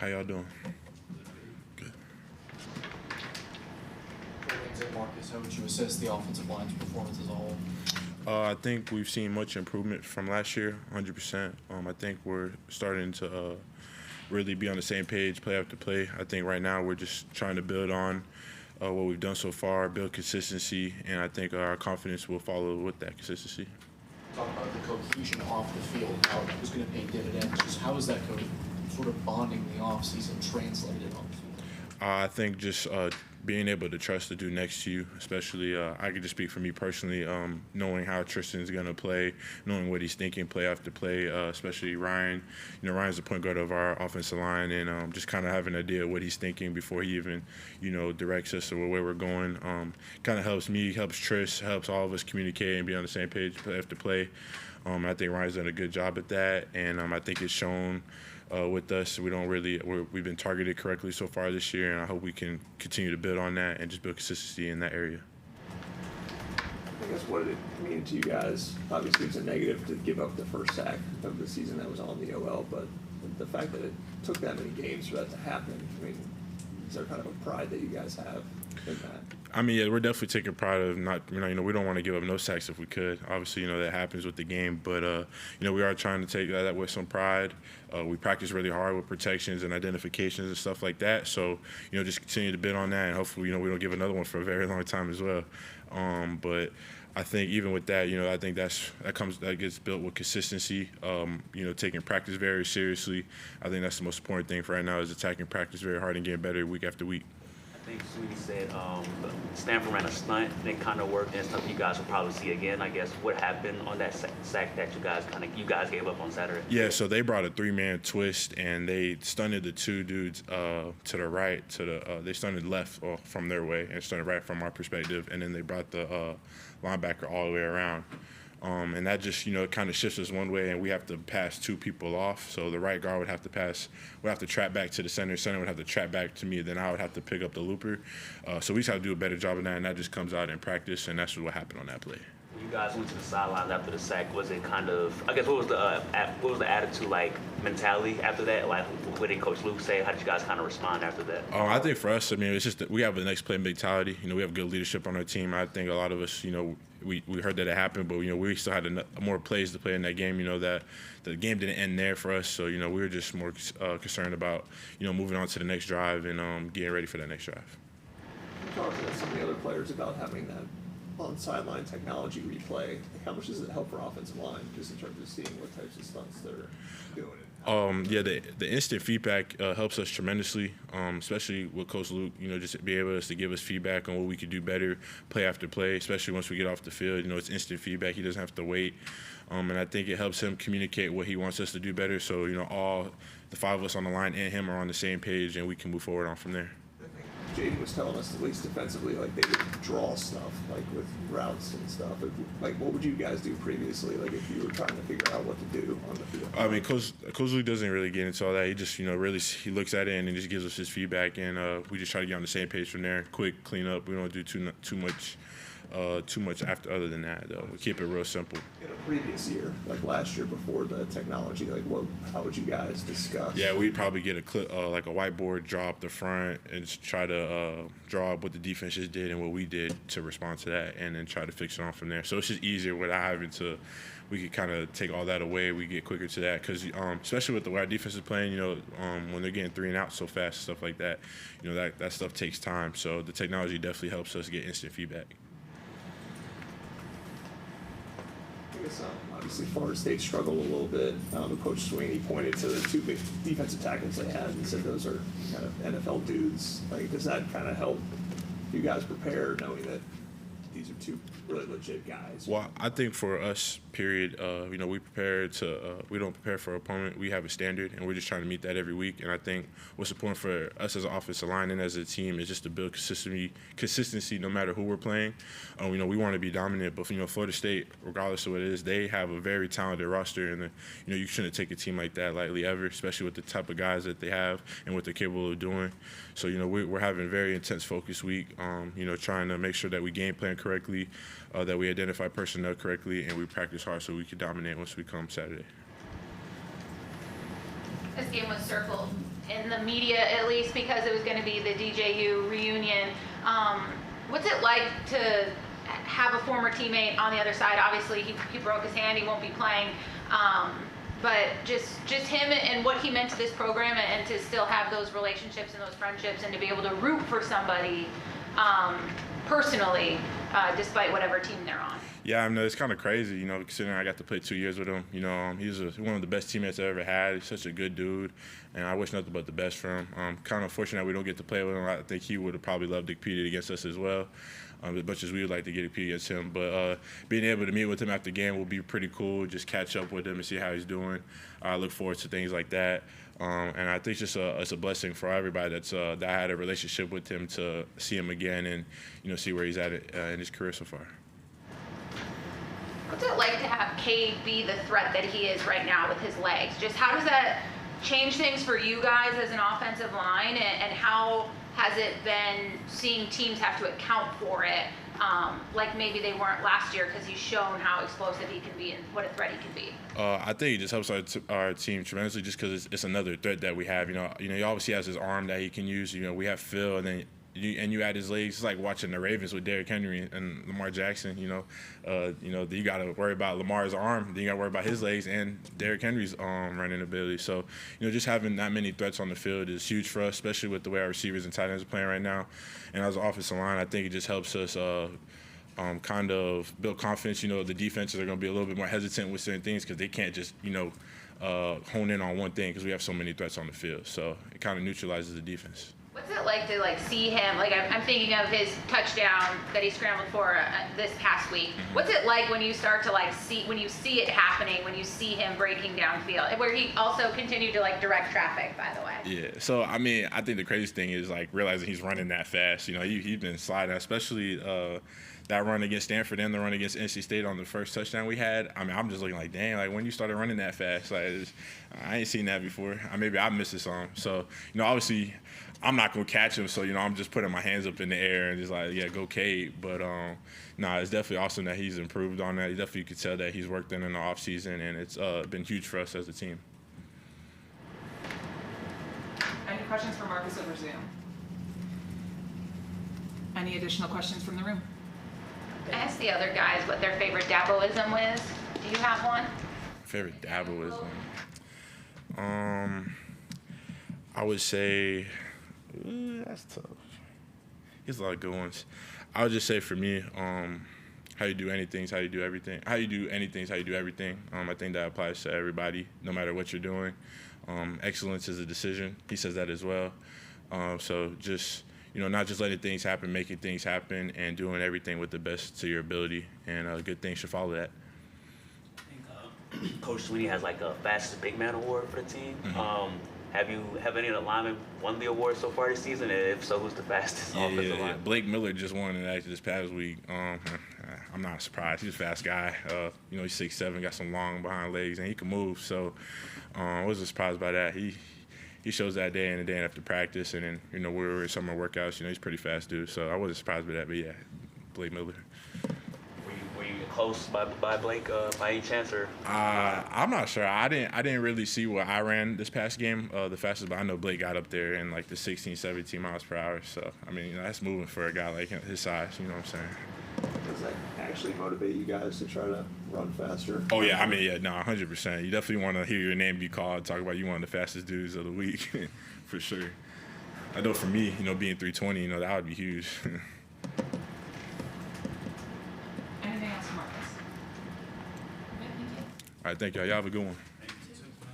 How y'all doing? Good. Marcus, how would you assess the offensive line's performance as a whole? I think we've seen much improvement from last year, 100%. I think we're starting to really be on the same page play after play. I think right now we're just trying to build on what we've done so far, build consistency, and I think our confidence will follow with that consistency. Talk about the cohesion off the field, how it was going to pay dividends. Just how is that sort of bonding the offseason translated on the field? I think just being able to trust the dude next to you, especially I could just speak for me personally, knowing how Tristan's going to play, knowing what he's thinking play after play, especially Ryan. Ryan's the point guard of our offensive line, and just kind of having an idea of what he's thinking before he even, directs us or where we're going. Kind of helps me, helps Tris, helps all of us communicate and be on the same page play after play. I think Ryan's done a good job at that, and I think it's shown with us. We've been targeted correctly so far this year, and I hope we can continue to build on that and just build consistency in that area. I guess what did it mean to you guys? Obviously, it's a negative to give up the first sack of the season that was on the OL, but the fact that it took that many games for that to happen, is there kind of a pride that you guys have in that? Yeah, we're definitely taking pride of not, we don't want to give up no sacks if we could. Obviously, that happens with the game, but, we are trying to take that with some pride. We practice really hard with protections and identifications and stuff like that. So, just continue to build on that, and hopefully, we don't give another one for a very long time as well. But I think even with that, I think that gets built with consistency. Taking practice very seriously. I think that's the most important thing for right now is attacking practice very hard and getting better week after week. I think Sweetie said Stanford ran a stunt and it kind of worked, and stuff you guys will probably see again. I guess what happened on that sack that you guys gave up on Saturday? Yeah, so they brought a three-man twist and they stunted the two dudes to the right, they stunted left from their way and stunted right from our perspective, and then they brought the linebacker all the way around. And that just, kind of shifts us one way, and we have to pass two people off. So the right guard would have to trap back to the center would have to trap back to me, then I would have to pick up the looper. So we just have to do a better job of that, and that just comes out in practice, and that's what happened on that play. When you guys went to the sidelines after the sack, was it kind of, I guess, what was the attitude, mentality after that? What did Coach Luke say? How did you guys kind of respond after that? I think for us, it's just that we have the next play mentality. We have good leadership on our team. I think a lot of us, we heard that it happened, but we still had more plays to play in that game. That the game didn't end there for us, so we were just more concerned about moving on to the next drive and getting ready for that next drive. You talked to some of the other players about having that on sideline technology replay. How much does it help for offensive line, just in terms of seeing what types of stunts they're doing? The instant feedback helps us tremendously, especially with Coach Luke. Just be able to give us feedback on what we could do better, play after play. Especially once we get off the field, it's instant feedback. He doesn't have to wait, and I think it helps him communicate what he wants us to do better. So all the five of us on the line and him are on the same page, and we can move forward on from there. Cade was telling us, at least defensively, they would draw stuff, with routes and stuff. What would you guys do previously, if you were trying to figure out what to do on the field? Coach Luke doesn't really get into all that. He just, really, he looks at it and he just gives us his feedback, and we just try to get on the same page from there. Quick cleanup. We don't do too much after other than that, though. We keep it real simple. In a previous year, last year before the technology, how would you guys discuss? Yeah, we'd probably get a clip, a whiteboard, draw up the front, and try to draw up what the defense just did and what we did to respond to that, and then try to fix it on from there. So it's just easier without having to. We could kind of take all that away. We get quicker to that because, especially with the way our defense is playing, when they're getting 3 and out so fast and stuff like that, that stuff takes time. So the technology definitely helps us get instant feedback. Obviously, Florida State struggled a little bit. Coach Sweeney pointed to the 2 big defensive tackles they had and said those are kind of NFL dudes. Does that kind of help you guys prepare, knowing that these are 2 really legit guys? Well, I think for us, period, we we don't prepare for our opponent. We have a standard, and we're just trying to meet that every week. And I think what's important for us as an offensive line and as a team is just to build consistency no matter who we're playing. We want to be dominant, but Florida State, regardless of what it is, they have a very talented roster, and you shouldn't take a team like that lightly ever, especially with the type of guys that they have and what they're capable of doing. So we're having a very intense focus week. Trying to make sure that we game plan correctly, that we identify personnel correctly, and we practice hard so we can dominate once we come Saturday. This game was circled in the media at least, because it was going to be the DJU reunion. What's it like to have a former teammate on the other side? Obviously, he broke his hand, he won't be playing. But just him and what he meant to this program, and to still have those relationships and those friendships, and to be able to root for somebody personally, despite whatever team they're on. Yeah, I mean, it's kind of crazy, you know, considering I got to play 2 years with him. You know, he was one of the best teammates I ever had. He's such a good dude, and I wish nothing but the best for him. Kind of fortunate we don't get to play with him. I think he would have probably loved to compete against us as well, as much as we would like to get a compete against him. But being able to meet with him after the game will be pretty cool, just catch up with him and see how he's doing. I look forward to things like that. And I think it's a blessing for everybody that I had a relationship with him, to see him again and, you know, see where he's at in his career so far. What's it like to have Cade be the threat that he is right now with his legs? Just how does that change things for you guys as an offensive line, and how has it been seeing teams have to account for it, like maybe they weren't last year, because he's shown how explosive he can be and what a threat he can be? I think it just helps our team tremendously, just because it's another threat that we have. You know, he obviously has his arm that he can use. You know, we have Phil, and then you add his legs. It's like watching the Ravens with Derrick Henry and Lamar Jackson. You know, you got to worry about Lamar's arm, then you got to worry about his legs and Derrick Henry's running ability. So, you know, just having that many threats on the field is huge for us, especially with the way our receivers and tight ends are playing right now. And as an offensive line, I think it just helps us kind of build confidence. You know, the defenses are going to be a little bit more hesitant with certain things, because they can't just, you know, hone in on one thing, because we have so many threats on the field. So it kind of neutralizes the defense. What's it like to see him? I'm thinking of his touchdown that he scrambled for this past week. What's it like when you start to when you see it happening, when you see him breaking downfield, where he also continued to direct traffic, by the way? Yeah. So I mean, I think the craziest thing is realizing he's running that fast. You know, he's been sliding, especially that run against Stanford and the run against NC State on the first touchdown we had. I mean, I'm just looking dang, when you started running that fast, I ain't seen that before. Maybe I missed it some. So, you know, obviously I'm not going to catch him. So, you know, I'm just putting my hands up in the air and just yeah, go Cade. But, it's definitely awesome that he's improved on that. You definitely could tell that he's worked in the offseason, and it's been huge for us as a team. Any questions for Marcus over Zoom? Any additional questions from the room? I asked the other guys what their favorite Daboism was. Do you have one? Favorite Daboism? I would say that's tough. There's a lot of good ones. I would just say for me, how you do anything is how you do everything. How you do anything is how you do everything. I think that applies to everybody, no matter what you're doing. Excellence is a decision. He says that as well. So just, you know, not just letting things happen, making things happen, and doing everything with the best to your ability, and good things should follow that. I think Coach Sweeney has a fastest big man award for the team. Mm-hmm. Have any of the linemen won the award so far this season? And if so, who's the fastest offensive lineman? Blake Miller just won it actually this past week. I'm not surprised. He's a fast guy. You know, he's 6'7", got some long behind legs, and he can move. So I wasn't surprised by that. He shows that day in and day after practice, and then, you know, we were in summer workouts. You know, he's a pretty fast dude. So I wasn't surprised by that. But yeah, Blake Miller. Were you close by Blake by any chance, or? I'm not sure. I didn't really see what I ran this past game the fastest, but I know Blake got up there in the 16, 17 miles per hour. So I mean, you know, that's moving for a guy like his size. You know what I'm saying? Does that actually motivate you guys to try to run faster? Oh yeah, I mean, yeah, no, 100%. You definitely want to hear your name be called, talk about you one of the fastest dudes of the week, for sure. I know for me, you know, being 320, you know, that would be huge. Anything else, Marcus? All right, thank y'all. Y'all have a good one.